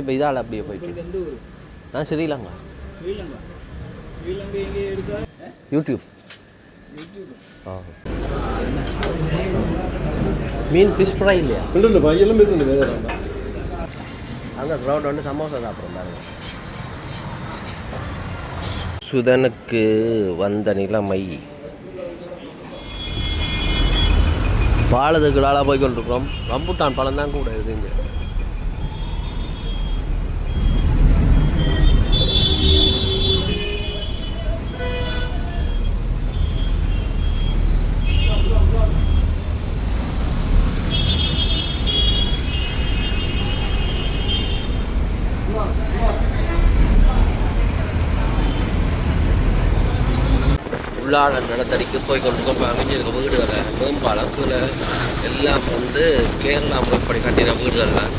இப்போ இதால் அப்படியே போயிட்டு நான் ஸ்ரீலங்கா யூடியூப் மீன் ஃபிஷ் ஃப்ரை இல்லையா இல்லை பையெல்லாம் இருக்கு வேறு அங்கே க்ரௌட் வந்து சமோசா சாப்பிட்றோம் பாருங்க. சுதனுக்கு வந்த நிலைமை பாலதுகளால் போய் கொண்டிருக்கிறோம். ரம்புட்டான் பழம் தான் கூட இருக்குங்க. உள்ளாட நிலத்தடிக்கு போய் கொண்டு அமைஞ்சிருக்க வீடுகளை மேம்பாலம் கீழே எல்லாம் வந்து கேரளா முறைப்படி கட்டின வீடுகள் தான்.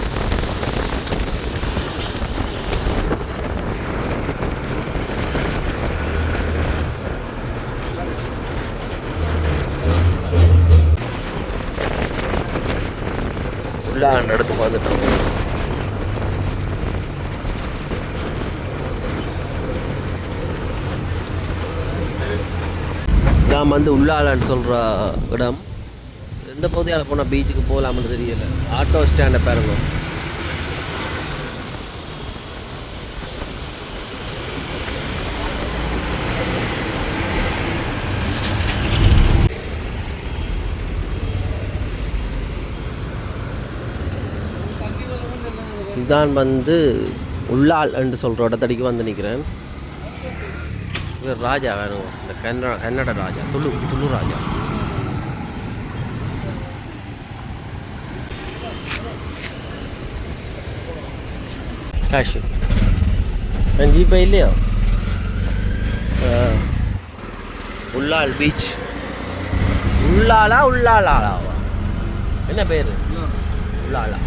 உள்ளாட இடத்துக்கு வந்துட்டோம். நாம் வந்து உள்ளாலன்னு சொல்கிற இடம். எந்த பகுதியால் போனால் பீச்சுக்கு போகலாம்னு தெரியல. ஆட்டோ ஸ்டாண்டை பாருங்க. இதுதான் வந்து உள்ளால் என்று சொல்கிற இடத்தடிக்கு வந்து நிற்கிறேன். ராஜா வேணும், இந்த கன்னட ராஜா, துளு ராஜா. கேஷ் ஜிபே இல்லையா? உள்ளால் பீச். உள்ளாலா என்ன பேர்? உள்ளாலா.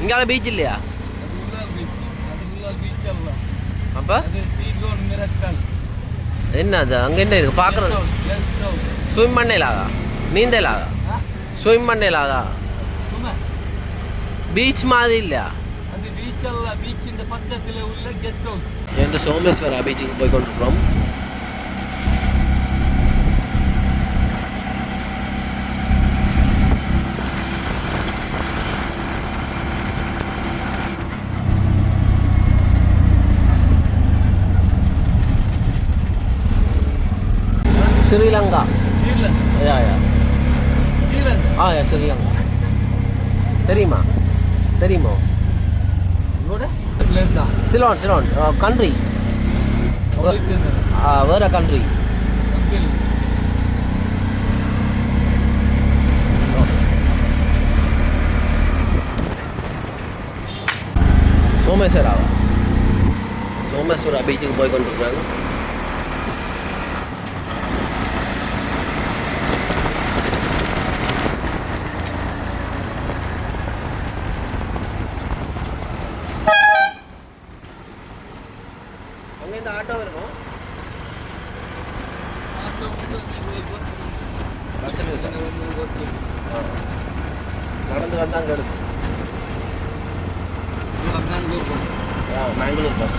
இங்கால பீச் இல்லையா? அப்போ என்ன அது அங்கே என்ன இருக்கு பார்க்குறது? ஸ்விம் பண்ணலாதா? நீந்தலாதா? ஸ்விம் பண்ணலாதா? பீச் மாதிரி இல்லையா? எங்கள் சோமேஸ்வரா பீச்சுக்கு போய் கொண்டிருக்கிறோம். ஸ்ரீலங்கா. ஸ்ரீலங்கா தெரியுமா? சிலோன் கண்ட்ரி. வேற கண்ட்ரி. சோமேஸ்வரா பீச்சுக்கு போய் கொண்டிருக்கிறாங்க. அங்கேருந்து ஆட்டோ இருக்கும். நடந்து வந்தால் அங்கே இருக்கு. Mangalore bus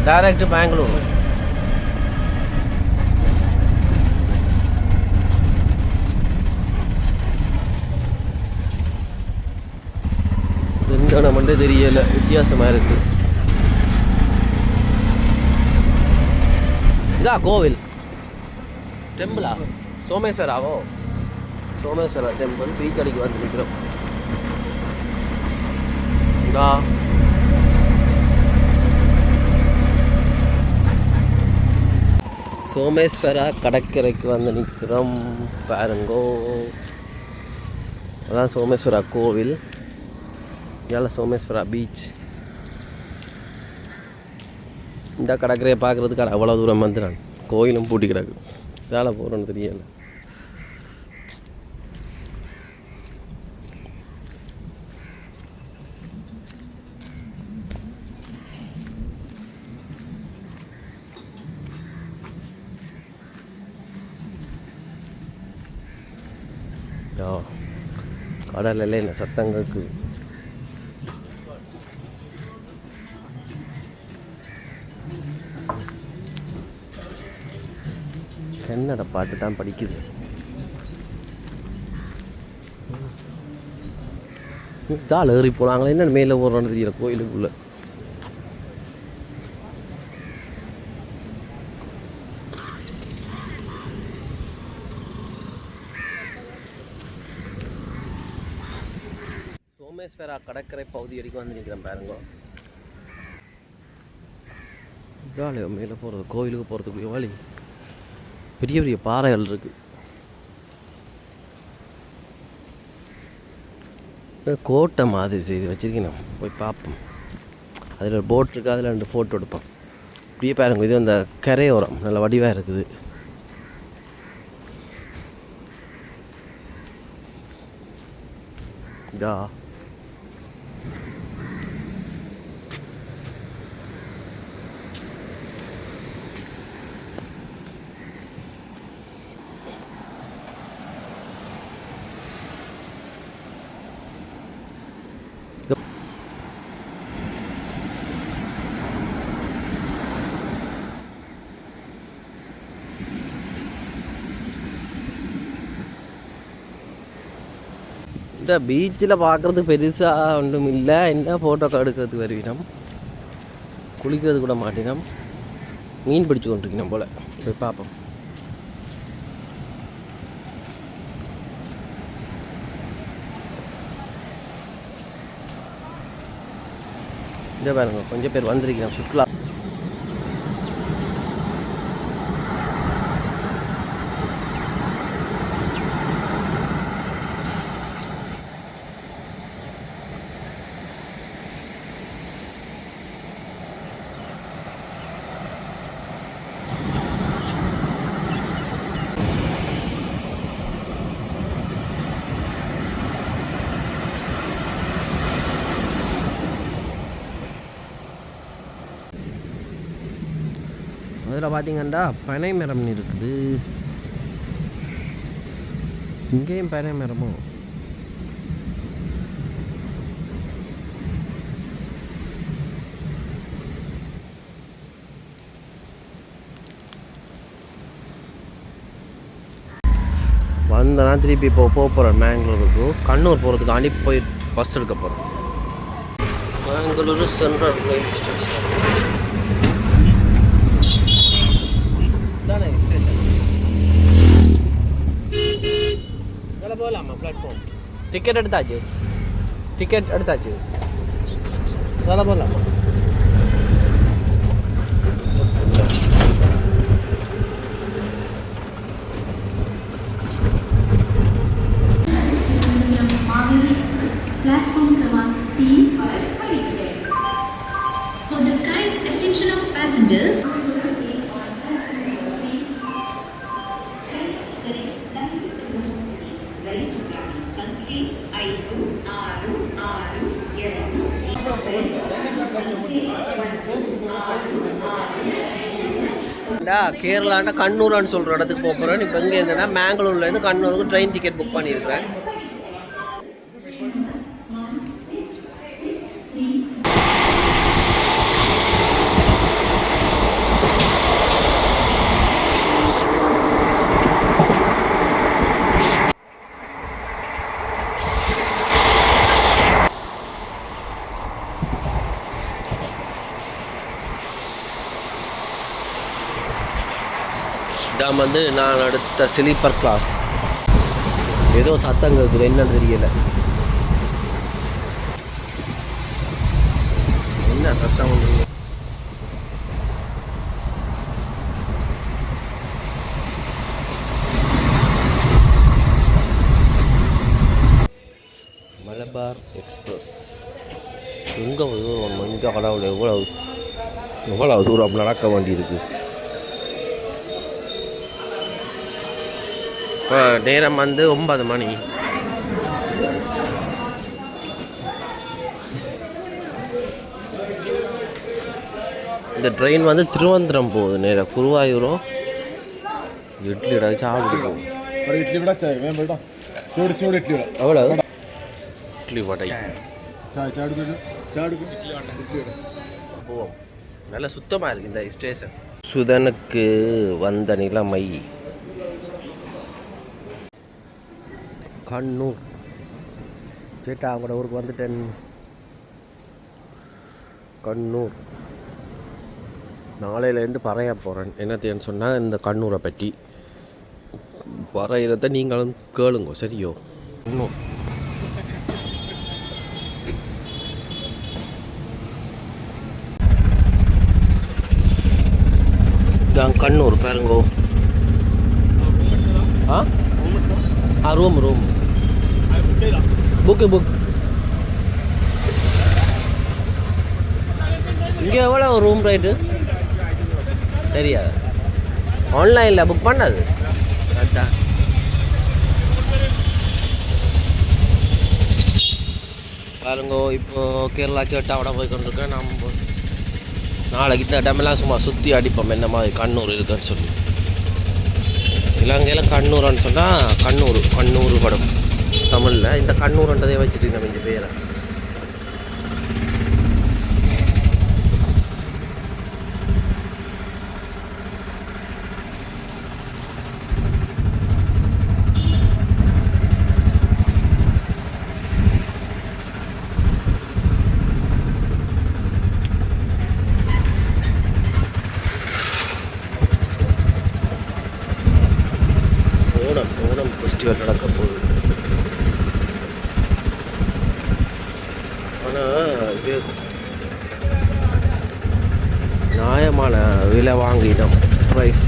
direct Mangalore. எங்கே நம்மண்டே தெரியல, வித்தியாசமாக இருக்கு. இதா கோவில் டெம்பிளா? சோமேஸ்வராவோ? சோமேஸ்வரா டெம்பிள். பீச் அடிக்கு வந்து நிற்கிறோம். இதா சோமேஸ்வரா கடற்கரைக்கு வந்து நிற்கிறோம். பாருங்கோ, அதான் சோமேஸ்வரா கோவில். இதில் சோமேஸ்வரா பீச். இந்த கடற்கரையை பார்க்குறதுக்கு அவ்வளோ தூரம் வந்து நான் கோயிலும் பூட்டி கிடக்கு. இதால் போகிறோன்னு தெரியல. கடலில் என்ன சத்தங்களுக்கு கன்னட பாட்டு தான் படிக்குது. தாள் ஏறி போனாங்களே என்ன மேலே போடுறான்னு தெரியல கோயிலுக்குள்ளே. சோமேஸ்வரா கடற்கரை பகுதி வரைக்கும் வந்து நிற்கிறேன் பாருங்க. ஜாலியாக மேலே போகிறது கோயிலுக்கு போகிறதுக்குரிய வழி. பெரிய பெரிய பாறைகள் இருக்குது. கோட்டை மாதிரி செய்து வச்சுருக்கேன். போய் பார்ப்போம். அதில் ஒரு போட் இருக்குது, அதில் 2 ஃபோட்டோ எடுப்போம். இப்படியே பாருங்க, இது அந்த கரையோரம் நல்ல வடிவாக இருக்குது. இதா இந்த பீச்சில் பார்க்குறது பெருசாக ஒன்றும் இல்லை. என்ன ஃபோட்டோ எடுக்கிறதுக்கு வருவினோம், குளிக்கிறது கூட மாட்டினோம், மீன் பிடிச்சி கொண்டிருக்கணும் போல். போய் பார்ப்போம். இந்த பாருங்க, கொஞ்சம் பேர் வந்திருக்கிறோம் சுற்றுலா. அதில் பார்த்தீங்கன்னா பனை மரம் இருக்குது. இங்கேயும் பனை மரமும். வந்தனா திருப்பி இப்போ போகிறேன் மேங்களூருக்கு. கண்ணூர் போகிறதுக்காண்டி போய் பஸ் எடுக்க போகிறோம். மேங்களூர் சென்ட்ரல் ரயில்வே ஸ்டேஷன் தானே ஸ்டேஷன். வேலை போகலாமா பிளாட்ஃபார்ம்? டிக்கெட் எடுத்தாச்சு, டிக்கெட் எடுத்தாச்சு. வேலை போகலாமா? Platform क्रमांक 3 पर खड़ी है. For the kind attention of passengers, கேரளாண்ட கண்ணூரான்னு சொல்கிற இடத்துக்கு போக போகிறேன். இப்போ இங்கே இருந்தேன்னா மேங்களூர்லேருந்து கண்ணூருக்கு ட்ரெயின் டிக்கெட் புக் பண்ணியிருக்கிறேன். இதான் வந்து நான் அடுத்த ஸ்லீப்பர் கிளாஸ். ஏதோ சத்தம் இருக்குது, என்னன்னு தெரியல. என்ன சத்தம்? மலபார் எக்ஸ்பிரஸ். எங்கே தூரம் இங்கே கடவுள் எவ்வளவு தூரம் நடக்க வேண்டியிருக்கு. நேரம் வந்து 9 மணி. இந்த ட்ரெயின் வந்து திருவனந்தபுரம் போகுது. நேரம் குருவாயூரோ இட்லி சாப்பிட்டு போகும். இட்லி விட ചോട് ചോട് ഇഡ്ഡലി വട எவ்வளோ இட்லி வடை ചായ ചാടുക ചാടുക ഇഡ്ഡലി വട ഇഡ്ഡലി വട போவோம். நல்லா சுத்தமாக இருக்குது இந்த ஸ்டேஷன். சுதனுக்கு வந்த நிலைமை கண்ணூர். சேட்டா அவங்களோட ஊருக்கு வந்துட்டேன். கண்ணூர் நாளையிலேருந்து பறைய போகிறேன். என்னத்தைன்னு சொன்னால் இந்த கண்ணூரை பற்றி பறையிறத நீங்களும் கேளுங்க சரியோ. கண்ணூர் தான் கண்ணூர் பாருங்கோ. ரூம் புக்கு இங்கே எவ்வளோ ரூம் ரேட்டு தெரியாது. ஆன்லைனில் புக் பண்ணது அதான். பாருங்கோ இப்போது கேரளா சேட்டாவோட போய் கொண்டிருக்கேன். நம்ம நாளைக்கு இந்த இடமெல்லாம் சும்மா சுற்றி அடிப்போம் என்ன மாதிரி கண்ணூர் இருக்குன்னு சொல்லி. இலங்கையில் கண்ணூர்னு சொன்னால் கண்ணூர் படம் தமிழில் இந்த கண்ணூர்ன்றதே வச்சுட்டு நம்ம இந்த பேரை. ஓணம் ஃபெஸ்டிவல் நடக்க போகுது. ஆனால் இது நியாயமான விலை வாங்கிட்டோம். ப்ரைஸ்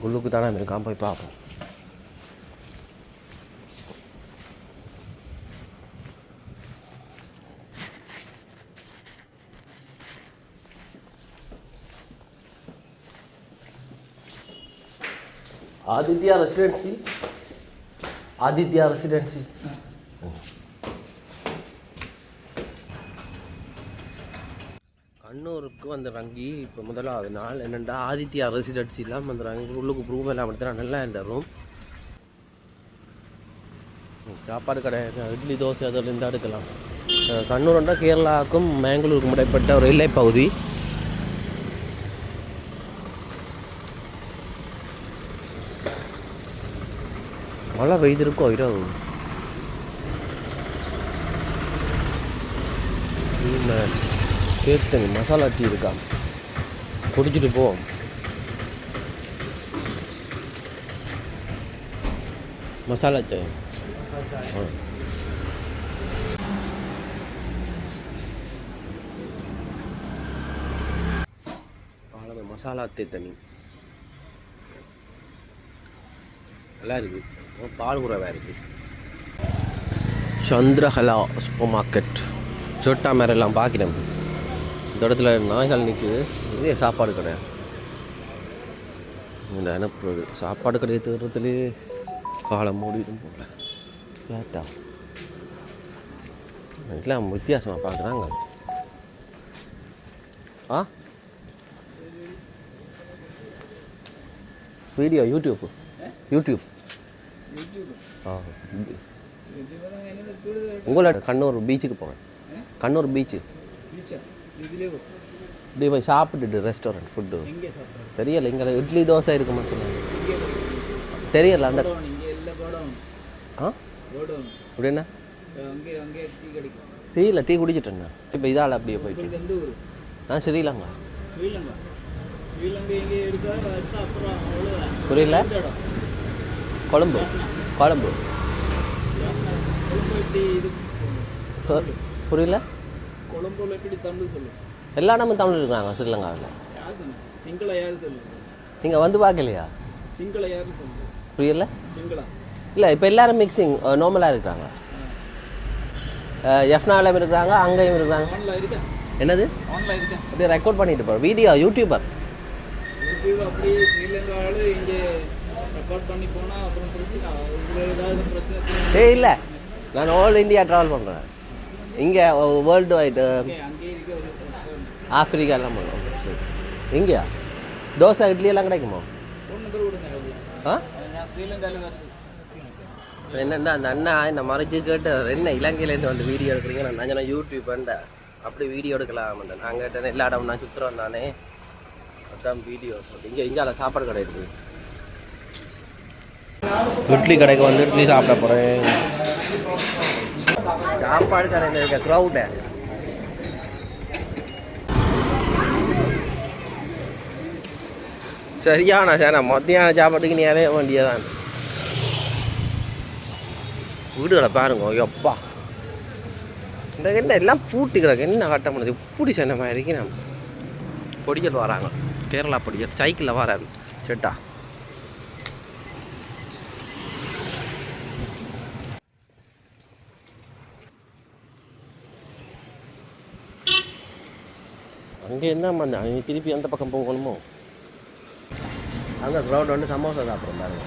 உள்ளுக்கு தானே இருக்கான். போய் பார்ப்போம். ஆதித்யா ரெசிடென்சி கண்ணூருக்கு வந்துடுறாங்க. இப்போ முதலாவது நாள் என்னென்னா ஆதித்யா ரெசிடென்சி இல்லாமல் வந்துடுறாங்க. உள்ளுக்கு ப்ரூவ் எல்லாம் எடுத்துனா நல்லா இந்த ரூம். சாப்பாடு கடை இட்லி தோசை அதில் இருந்து எடுக்கலாம். கண்ணூர்ன்றா கேரளாவுக்கும் மேங்களூருக்கும் இடைப்பட்ட ஒரு எல்லை பகுதி. மழை பெய்திருக்கோ இரவு. கேத்தனி மசாலா டீ இருக்கா, குடிச்சிட்டு போவோம். மசாலா சாய் மசாலா தண்ணி நல்லா இருக்கு. பால் குறவாக இருக்குது. சந்திரகலா சூப்பர் மார்க்கெட் சொட்டா மேரெல்லாம் பார்க்கிறேன். இந்த இடத்துல நாய்கள் நிற்குது. இதே சாப்பாடு கடை. இந்த அனுப்புறது சாப்பாடு கடையை தேடுறதுலேயே காலம் மூடிடும் போல. கேட்டா எல்லாம் வித்தியாசமாக பார்க்குறாங்க. வீடியோ யூடியூப் உங்களோட கண்ணூர் பீச்சுக்கு போவேன். கண்ணூர் பீச்சு இப்படி போய் சாப்பிட்டுட்டு ரெஸ்டாரண்ட் ஃபுட்டு தெரியல. இங்கே இட்லி தோசை இருக்குமா சொல்லுங்க. தெரியல அந்த அப்படின்னா டீயில் டீ குடிச்சிட்டேண்ணா. இப்போ இதால் அப்படியே போயிட்டு நான் ஸ்ரீலங்கா. புரியல. கொழம்பு புரியல. எல்லா இடமும் தமிழ் இருக்கிறாங்க ஸ்ரீலங்காவில். நீங்கள் வந்து பார்க்கலையா? புரியல. இல்லை இப்போ எல்லாரும் மிக்சிங் நார்மலாக இருக்கிறாங்க. எஃப்னாவிலும் இருக்கிறாங்க, அங்கேயும் இருக்கிறாங்க. என்னது அப்படியே ரெக்கார்ட் பண்ணிட்டு போகிறோம். வீடியோ யூடியூபர் அப்படி ஸ்ரீலங்காவில் இங்கே ரெக்கார்ட் பண்ணி போனால் அப்புறம் பிரச்சனை ஏதாவது பிரச்சனை இல்லை நான் ஆல் இந்தியா ட்ராவல் பண்ணுறேன் இங்கே வேர்ல்டு வைடு அங்கேயே இருக்க ஒரு ரெஸ்டாரண்ட் ஆஃப்ரிக்காலாம் பண்ணுவோம் சரி இங்கேயா தோசை இட்லி எல்லாம் கிடைக்குமா ஒன்று பேர் விடுங்க ஆ நான் ஸ்ரீலங்காவில் வருது என்னென்னா அந்த அண்ணா இந்த மறைச்சு கேட்டு என்ன இலங்கையிலேருந்து வந்து வீடியோ எடுக்கிறீங்க நான் சொன்னேன் யூடியூப் பண்ணேன் அப்படி வீடியோ எடுக்கலாம் மாட்டேன் நான் கேட்டேன் எல்லா இடம் நான் சுற்றுறோம் தானே அதான் வீடியோ இங்கே சாப்பாடு கடை இருக்குது இட்லி கடைக்கு வந்து இட்லி சாப்பிட போகிறேன் சாப்பாடு கடையில் இருக்க க்ரௌடு சரியான சார் மத்தியான சாப்பாட்டுக்கு நீ அலைய வேண்டியதான் வீடுகளை பாருங்க எப்பா இந்த என்ன எல்லாம் பூட்டி கிடக்கு என்ன கட்ட முடியுது இப்படி சொன்ன மாதிரி நம்ம பொடிகள் வராங்க கேரளா பொடிகள் சைக்கிளில் வராது செட்டா அங்கே இருந்தால் அங்கே திருப்பி அந்த பக்கம் போகணுமோ அங்கே க்ரௌட் வந்து சமோசா சாப்பிட்றோம் பாருங்க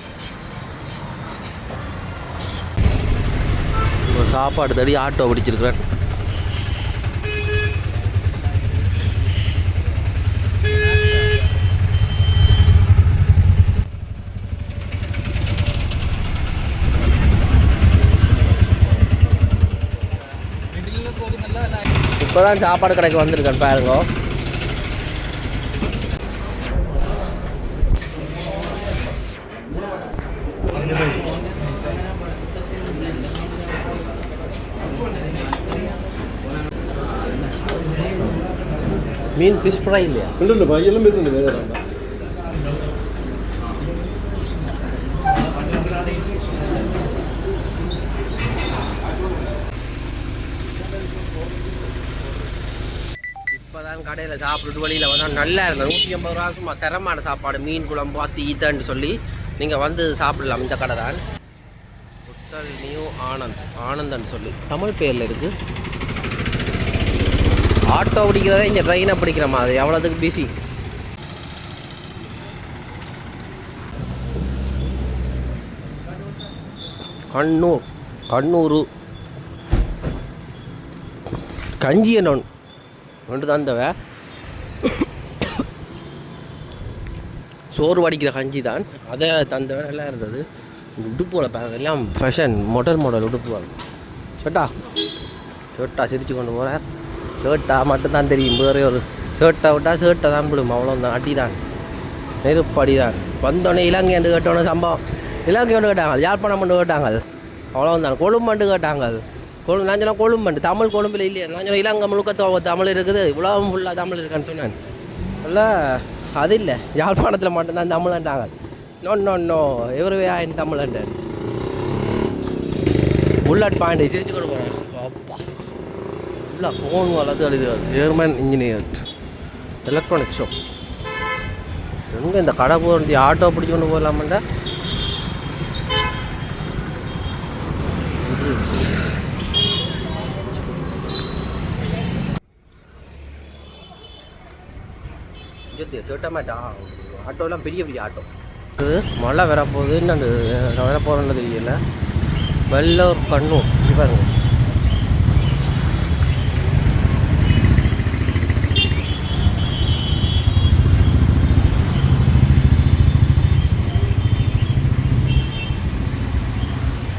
சாப்பாடு தடி ஆட்டோ பிடிச்சிருக்கிறேன் இப்போதான் சாப்பாடு கடைக்கு வந்திருக்கேன் பாருங்க மீன் ஃபிஷ் ஃப்ரை இல்லையா ഉണ്ട് എല്ലാം വരുന്നുണ്ട് വേറെ இப்போதான் கடையில் சாப்பிட்டு வழியில் வந்தால் நல்லா இருந்தது 150 ரூபா சும்மா தரமான சாப்பாடு மீன் குழம்பு தீத்தன்னு சொல்லி நீங்கள் வந்து சாப்பிடலாம் இந்த கடை தான் ஹோட்டல் நியூ ஆனந்தன்னு சொல்லி தமிழ் பேரில் இருக்குது ஆட்டோ பிடிக்கிறத இங்கே ட்ரெயினை பிடிக்கிற மாதிரி எவ்வளோதுக்கு பிஸி கண்ணூர் கஞ்சி என்ன ஒன்று தந்தவ சோறு வடிக்கிற கஞ்சி தான் அதை தந்தவ நல்லா இருந்தது உடுப்போல எல்லாம் ஃபேஷன் மாடல் உடுப்பு ஷர்ட்டா சிரிச்சு கொண்டு போகிறார் ஷர்ட்டா மட்டும்தான் தெரியும் வேறு ஒரு ஷர்ட்டை விட்டால் ஷர்ட்டை தான் விடும் அவ்வளோதான் அடி தான் நெருப்படி தான் வந்தோடனே இலங்கை என்று கேட்டோன்னே சம்பவம் இலங்கை ஒன்று கேட்டாங்க யாழ்ப்பாணம் ஒன்று கேட்டாங்க அவ்வளோதான் கொழும்பண்டு கேட்டாங்க நான் சொன்னால் கொழும்பண்டு தமிழ் கொழும்பில் இல்லையா நான் சொன்னால் இலங்கை முழுக்க தமிழ் இருக்குது இவ்வளோ ஃபுல்லாக தமிழ் இருக்கான்னு சொன்னேன் இல்லை அது இல்லை யாழ்ப்பாணத்தில் மட்டும்தான் தமிழ்ன்றாங்க நோ எவருவே ஆயின் தமிழ்ன்ட்டு புல்லட் பாயிண்ட் சிரிச்சு கொண்டு போகிறேன் அப்பா இல்லை ஃபோன் வளர்த்து அழுது ஜெர்மன் இன்ஜினியர் எலக்ட்ரானிக் ஷாப் எங்கே இந்த கடை போக வேண்டிய ஆட்டோ பிடிச்சி கொண்டு போகலாமாண்டா சேட்டமாட்டா ஆட்டோலாம் பெரிய ஆட்டோ மழை வரப்போகுது இன்னும் வரப்போகிறேன்னு தெரியல வெள்ளூர் கண்ணூர் பாருங்க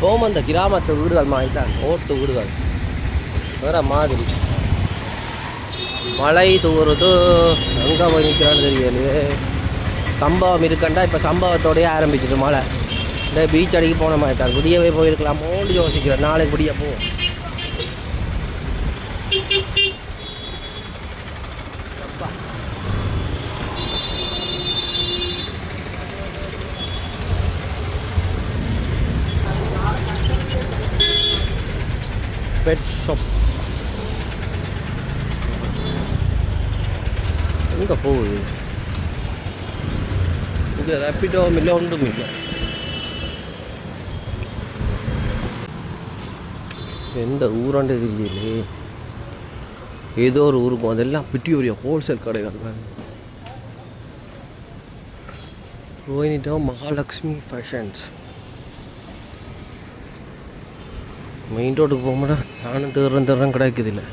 போகும் அந்த கிராமத்து வீடுகள் மாதிரி தான் ஓட்டு வீடுகள் வேறு மாதிரி மழை தூறுது எங்கே போய் நிற்கிறான்னு தெரியலையே சம்பவம் இருக்கண்டா இப்போ சம்பவத்தோடையே ஆரம்பிச்சிது மழை இந்த பீச் அடிக்க போன மாதிரி தான் விடியவே போயிருக்கலாமோன்னு யோசிக்கிறேன் நாளைக்கு விடிய போவோம் பெட் ஷாப் எங்கே போகுது இங்கே ரேப்பிடோ இல்லை ஒன்றும் இல்லை எந்த ஊராண்டு தெரியலே ஏதோ ஒரு ஊருக்கும் அதெல்லாம் பிட்டியோரிய ஹோல்சேல் கடைகள் ரோஹினிட்டோ மகாலட்சுமி ஃபேஷன்ஸ். மெயின் ரோட்டுக்கு போகும்போது நானும் தேடுறேன் கிடைக்குது இல்லை.